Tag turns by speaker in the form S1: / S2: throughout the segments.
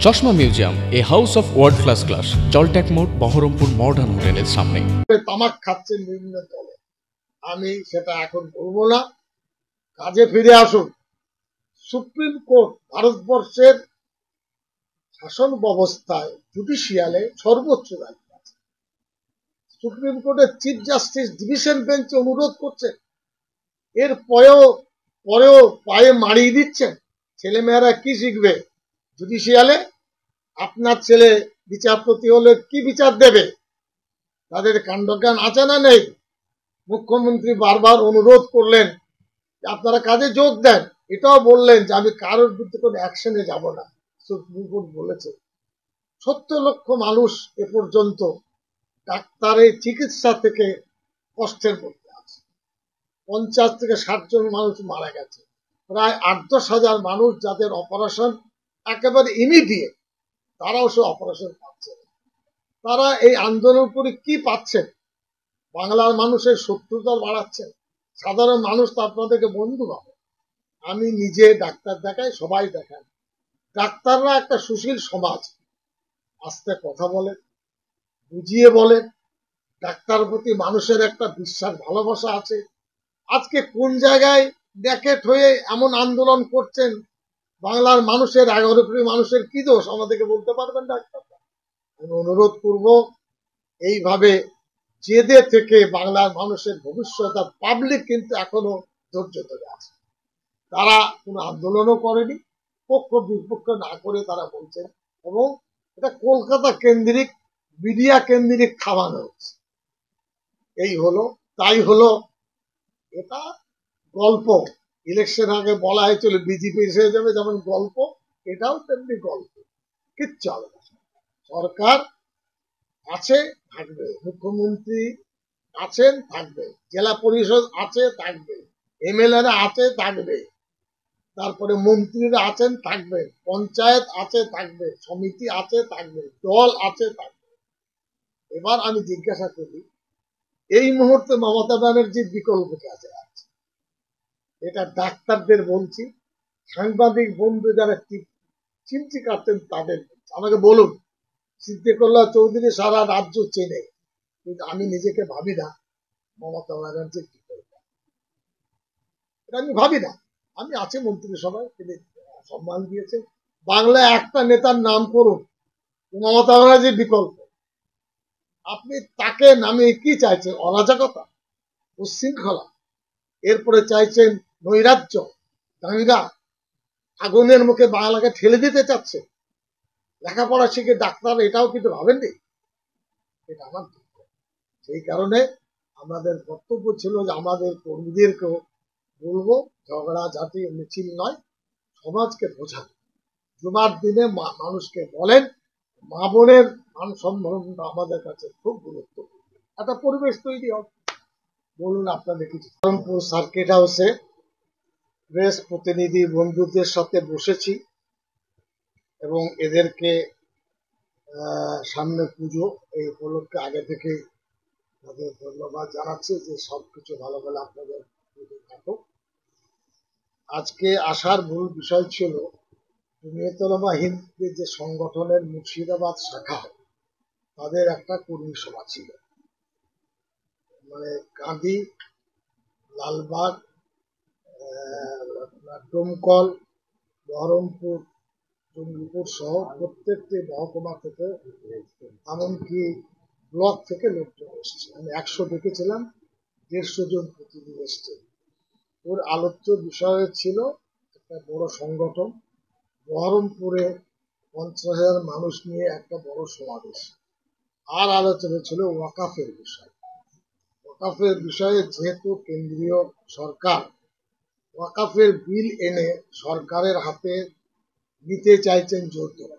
S1: চশমা museum, a house of world class, জলট্যাক মোড়, বহরমপুর মডার্ন হোটেলের সামনে।
S2: তামাক খাচ্ছেন বিভিন্ন দলে, আমি সেটা এখন বলবো না। কাজে ফিরে আসুন। সুপ্রিম কোর্ট ভারতবর্ষের শাসন ব্যবস্থায় জুডিশিয়ালে সর্বোচ্চ দায়িত্ব আছে। সুপ্রিম কোর্টের চিফ জাস্টিস ডিভিশন বেঞ্চে অনুরোধ করছেন, এর পরেও পায়ে মারিয়ে দিচ্ছেন। ছেলেমেয়েরা কি শিখবে জুডিশিয়ালে? আপনার ছেলে বিচারপতি হলে কি বিচার দেবে? তাদের কাণ্ডজ্ঞান আছে না নেই? মুখ্যমন্ত্রী বারবার অনুরোধ করলেন যে আপনারা কাজে যোগ দেন, এটাও বললেন যে আমি কারোর বিরুদ্ধে কোনো অ্যাকশনে যাব না। সুপ্রিম কোর্ট বলেছে 70 লক্ষ মানুষ এ পর্যন্ত ডাক্তারের চিকিৎসা থেকে কষ্টের মধ্যে আছে। 50 থেকে 60 জন মানুষ মারা গেছে। প্রায় 8-10 হাজার মানুষ যাদের অপারেশন একেবারে ইমিডিয়েট, তারাও সে অপারেশন পাচ্ছে না। তারা এই আন্দোলন করে কি পাচ্ছেন? বাংলার মানুষের শত্রুতা বাড়াচ্ছেন। সাধারণ মানুষ তো আপনাদেরকে বন্ধু ভাবে। আমি নিজে ডাক্তার দেখাই, সবাই দেখান। ডাক্তাররা একটা সুশীল সমাজ, আস্তে কথা বলেন, বুঝিয়ে বলেন। ডাক্তার প্রতি মানুষের একটা বিশ্বাস ভালোবাসা আছে। আজকে কোন জায়গায় ড্যাকেট হয়ে এমন আন্দোলন করছেন? বাংলার মানুষের 11 কোটি মানুষের কি দোষ আমাদেরকে বলতে পারবেন ডাক্তাররা? আমি অনুরোধ করব, এইভাবে জেদে থেকে বাংলার মানুষের ভবিষ্যৎ, পাবলিক কিন্তু এখনো ধৈর্য ধরে আছে। তারা কোনো আন্দোলনও করেনি, পক্ষ বিপক্ষ না করে তারা বলছেন, এবং এটা কলকাতা কেন্দ্রিক, মিডিয়া কেন্দ্রিক খাওয়ানো হচ্ছে। এই হলো, তাই হলো। এটা গল্প। ইলেকশন আগে বলা হয়েছিল বিজেপি এসে যাবে, যেমন গল্প, এটাও তেমনি গল্প। কিচ্ছু হবে না। সরকার আছে, থাকবে। মুখ্যমন্ত্রী আছেন, থাকবে। জেলা পরিষদ আছে, থাকবে। এমএলএরা আছে, থাকবে। তারপরে মন্ত্রীরা আছেন, থাকবে। পঞ্চায়েত আছে, থাকবে। সমিতি আছে, থাকবে। দল আছে, থাকবে। এবার আমি জিজ্ঞাসা করি, এই মুহূর্তে মমতা ব্যানার্জির বিকল্প কে আছে? এটা ডাক্তারদের বলছি, সাংবাদিক বন্ধু যারা চিমচি কাটতেন তাদের আমাকে বলুন। সিদ্দিকুল্লাহ চৌধুরী সারা রাজ্য চেনে, কিন্তু আমি নিজেকে ভাবি না মমতা ব্যানার্জির বিকল্প। এটা আমি ভাবি না। আমি আছি মন্ত্রিসভায়, তিনি সম্মান দিয়েছেন। বাংলায় একটা নেতার নাম করুন মমতা ব্যানার্জির বিকল্প। আপনি তাকে নামিয়ে কি চাইছেন? অরাজকতা, উচ্ছৃঙ্খলা। এরপরে চাইছেন নৈরাজ্য, দাঙ্গা, আগুনের মুখে বাংলাকে ঠেলে দিতে চাচ্ছে। লেখাপড়া শিখে ডাক্তার, এটাও কিন্তু ভাবেননি। এটা আমার দুঃখ। সেই কারণে আমাদের কর্তব্য ছিল যে আমাদের কর্মীদেরকেও বলবো, ঝগড়া ঝাঁটি মিছিল নয়, সমাজকে বোঝান। জুমার দিনে মানুষকে বলেন মা বোনের মান সম্মানটা আমাদের কাছে খুব গুরুত্বপূর্ণ। একটা পরিবেশ তৈরি হবে। বলুন আপনাদের কিছু। বহরমপুর সার্কিট হাউসে প্রেস প্রতিনিধি বন্ধুদের সাথে বসেছি, এবং এদেরকে সামনে পুজো, এই উপলক্ষে আগে থেকে তাদের ধন্যবাদ জানাচ্ছি যে সবকিছু ভালো ভালো আপনাদের থাকুক। আজকে আসার মূল বিষয় ছিল জমিয়তুল হিন্দের যে সংগঠনের মুর্শিদাবাদ শাখা, তাদের একটা কর্মী সভা ছিল। মানে কাঁদি, লালবাগ, ডোমকল, বহরমপুর, জঙ্গিপুর সহ প্রত্যেকটি মহকুমা থেকে, এমনকি ব্লক থেকে লোকজন এসছে। আমি 100 ডেকেছিলাম, 150 জন প্রতিনিধি এসছে। ওর আলোচ্য বিষয় ছিল একটা বড় সংগঠন, বহরমপুরে 50,000 মানুষ নিয়ে একটা বড় সমাবেশ। আর আলোচনা ছিল ওয়াকাফের বিষয়। ওয়াকাফের বিষয়ে যেহেতু কেন্দ্রীয় সরকার ওয়াকাফের বিল এনে সরকারের হাতে নিতে চাইছেন জোর করে,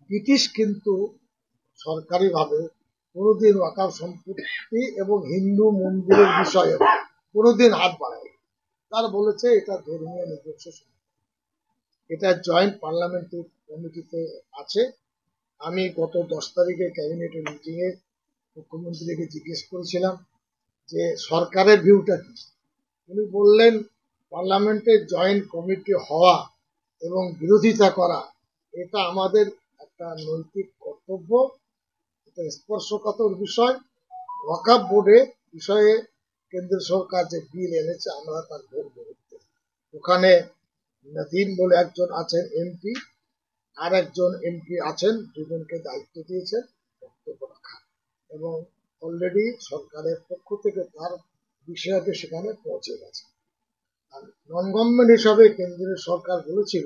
S2: ব্রিটিশ কিন্তু সরকারিভাবে কোনোদিন ওয়াকাফ সম্পত্তি এবং হিন্দু মন্দিরের বিষয়ে কোনোদিন হাত বাড়ায়। তার বলেছে এটা ধর্মীয় নিজস্ব সম্পত্তি। এটা জয়েন্ট পার্লামেন্টারি কমিটিতে আছে। আমি গত 10 তারিখে ক্যাবিনেটের মিটিংয়ে মুখ্যমন্ত্রীকে জিজ্ঞেস করেছিলাম যে সরকারের ভিউটা কি। উনি বললেন পার্লামেন্টের জয়েন্ট কমিটি হওয়া এবং বিরোধিতা করা এটা আমাদের একটা নৈতিক কর্তব্য, এটা স্পর্শকাতর বিষয়। ওয়াকফ বোর্ডে বিষয়ে কেন্দ্র সরকার যে বিল এনেছে আমরা তার ভোট বিরুদ্ধে। ওখানে নদীম বলে একজন আছেন এমপি, আর একজন এমপি আছেন, দুজনকে দায়িত্ব দিয়েছেন বক্তব্য রাখা, এবং অলরেডি সরকারের পক্ষ থেকে তার বিষয়টি সেখানে পৌঁছে গেছে। আর নন গভর্নমেন্ট হিসাবে কেন্দ্রীয় সরকার বলেছিল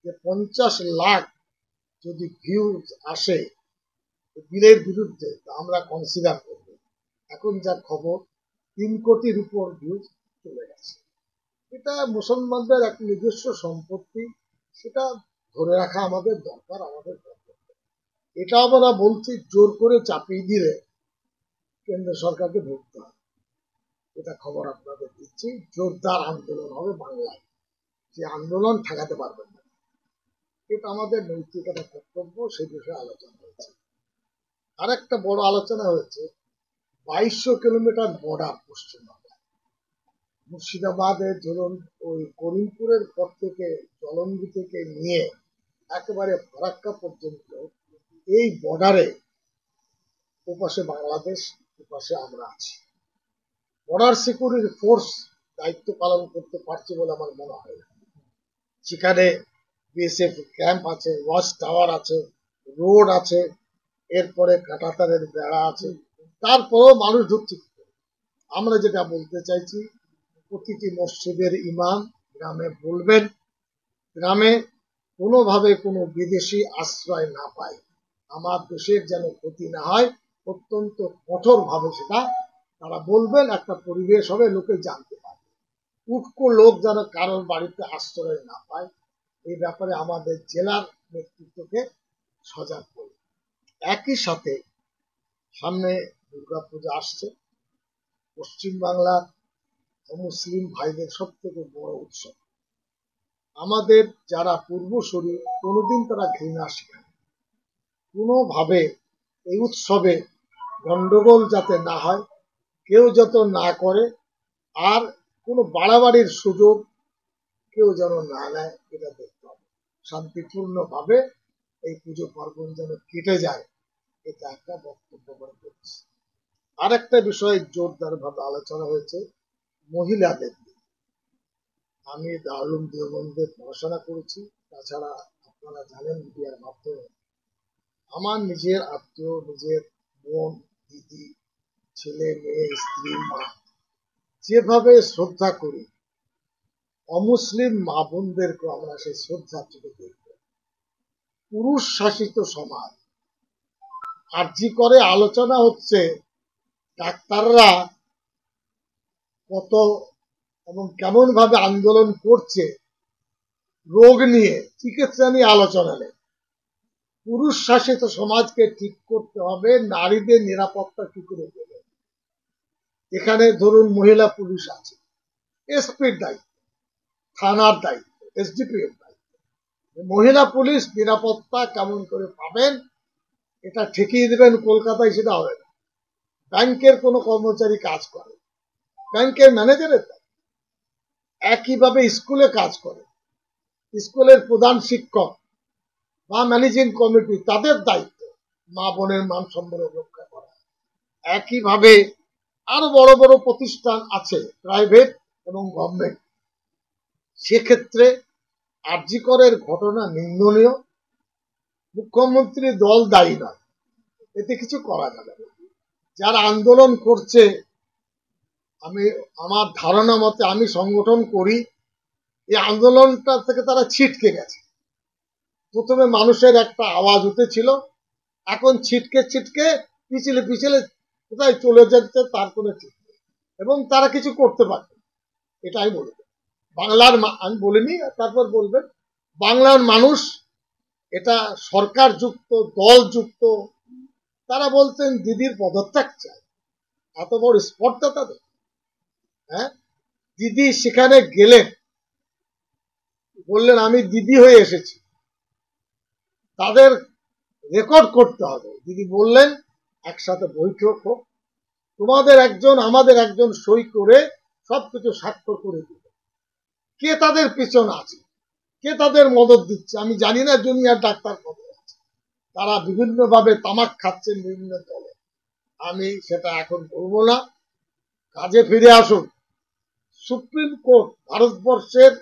S2: যে 50 লাখ যদি ভিউজ আসে বিলের বিরুদ্ধে আমরা কনসিডার করব। এখন যা খবর 3 কোটির উপর ভিউজ চলে গেছে। এটা মুসলমানদের এক নিজস্ব সম্পত্তি, সেটা ধরে রাখা আমাদের দরকার, আমাদের কর্তব্য। এটা আমরা বলছি জোর করে চাপিয়ে দিলে কেন্দ্র সরকারকে ভুগতে হবে। এটা খবর আপনাদের দিচ্ছি, জোরদার আন্দোলন হবে বাংলায়, যে আন্দোলন ঠেকাতে পারবেন না। এটা আমাদের নৈতিক একটা কর্তব্য, সে বিষয়ে আলোচনা হয়েছে। আর একটা বড় আলোচনা হয়েছে 2200 কিলোমিটার বর্ডার পশ্চিমবাংলা। মুর্শিদাবাদের ধরুন ওই করিমপুরের পর থেকে জলঙ্গি থেকে নিয়ে একেবারে ফারাক্কা পর্যন্ত এই বর্ডারে ওপাশে বাংলাদেশ, ওপাশে আমরা আছি। বর্ডার সিকিউরিটি ফোর্স দায়িত্ব পালন করতে পারছে বলে আমার মনে হয় না। সেখানে বিএসএফ ক্যাম্প আছে, ওয়াচ টাওয়ার আছে, রোড আছে, এরপরে কাঁটাতারের বেড়া আছে, তারপরেও মানুষ ঢুকছে। আমরা যেটা বলতে চাইছি, প্রতিটি মসজিদের ইমাম গ্রামে বলবেন, গ্রামে কোনোভাবে কোনো বিদেশি আশ্রয় না পায়, আমার দেশের যেন ক্ষতি না হয়, অত্যন্ত কঠোরভাবে সেটা তারা বলবেন। একটা পরিবেশ হবে, লোকে জানতে পারবে। উটকো লোক যেন কারোর বাড়িতে আশ্রয় না পায়, এই ব্যাপারে আমাদের জেলার নেতৃত্বকে সজাগ করবে। একই সাথে সামনে দুর্গাপূজা আসছে, পশ্চিমবাংলার মুসলিম ভাইদের সব থেকে বড় উৎসব। আমাদের যারা পূর্বসূরি কোনোদিন তারা ঘৃণা শেখায়, কোনোভাবে এই উৎসবে গন্ডগোল যাতে না হয়, কেউ যত না করে, আর কোনো বাড়াবাড়ির সুযোগ কেউ যেন না নেয়, এটা দেখতে হবে। শান্তিপূর্ণভাবে এই পুজো পার্বণ যেন কেটে যায়, এটা একটা বক্তব্য করে করছি। আর একটা বিষয়ে জোরদার ভাবে আলোচনা হয়েছে মহিলাদের। আমি দারুল দেওবন্দে পড়াশোনা করেছি, তাছাড়া আপনারা জানেন মিডিয়ার মাধ্যমে আমার নিজের আত্মীয়, নিজের বোন, দিদি, ছেলে, মেয়ে, স্ত্রী, মা যেভাবে শ্রদ্ধা করি, অমুসলিম মা বোনদেরকে আমরা সেই শ্রদ্ধার চোখে দেখব। পুরুষ শাসিত সমাজ, আরজি করে আলোচনা হচ্ছে ডাক্তাররা কত এবং কেমন ভাবে আন্দোলন করছে, রোগ নিয়ে, চিকিৎসা নিয়ে আলোচনা নেই। পুরুষ শাসিত সমাজকে ঠিক করতে হবে, নারীদের নিরাপত্তা কি করে দেবে। এখানে ধরুন মহিলা পুলিশ আছে, এসপির দায়িত্ব, থানার দায়িত্ব, এসডিপি এর দায়িত্ব। মহিলা পুলিশ নিরাপত্তা কেমন করে পাবেন, এটা ঠেকিয়ে দেবেন কলকাতায়, সেটা হবে না। ব্যাংকের কোনো কর্মচারী কাজ করে, ব্যাংকের ম্যানেজারের দায়িত্ব। একইভাবে স্কুলে কাজ করে, স্কুলের প্রধান শিক্ষক বা ম্যানেজিং কমিটি, তাদের দায়িত্ব মা বোনের মান সম্মান রক্ষা করা। একইভাবে আরো বড় বড় প্রতিষ্ঠান আছে, প্রাইভেট এবং গভর্নমেন্ট। সেক্ষেত্রে আরজি করের ঘটনা নিন্দনীয়, মুখ্যমন্ত্রী দল দায়ী নয়, এতে কিছু করা যাবে না। যারা আন্দোলন করছে, আমি আমার ধারণা মতে, আমি সংগঠন করি, এই আন্দোলনটা থেকে তারা ছিটকে গেছে। প্রথমে মানুষের একটা আওয়াজ উঠেছিল, এখন ছিটকে ছিটকে পিছলে পিছলে কোথায় চলে যাচ্ছে তার কোনো ঠিক নেই, এবং তারা কিছু করতে পারবে। এটাই বলব বাংলার, আমি বলিনি, তারপর বলবেন বাংলার মানুষ এটা সরকার যুক্ত, দল যুক্ত। তারা বলছেন দিদির পদত্যাগ চাই, এত বড় স্পর্ধা তাদের। হ্যাঁ, দিদি সেখানে গেলেন, বললেন আমি দিদি হয়ে এসেছি, তাদের রেকর্ড করতে হবে। দিদি বললেন একসাথে বৈঠক হোক, তোমাদের একজন আমাদের একজন সই করে সবকিছু স্বাক্ষর করে দিবে। কে তাদের পিছনে আছে, কে তাদের মদত দিচ্ছে আমি জানি না। জুনিয়র ডাক্তার কত আছে, তারা বিভিন্নভাবে তামাক খাচ্ছেন বিভিন্ন দলে। আমি সেটা এখন বলবো না। কাজে ফিরে আসুন। সুপ্রিম কোর্ট ভারতবর্ষের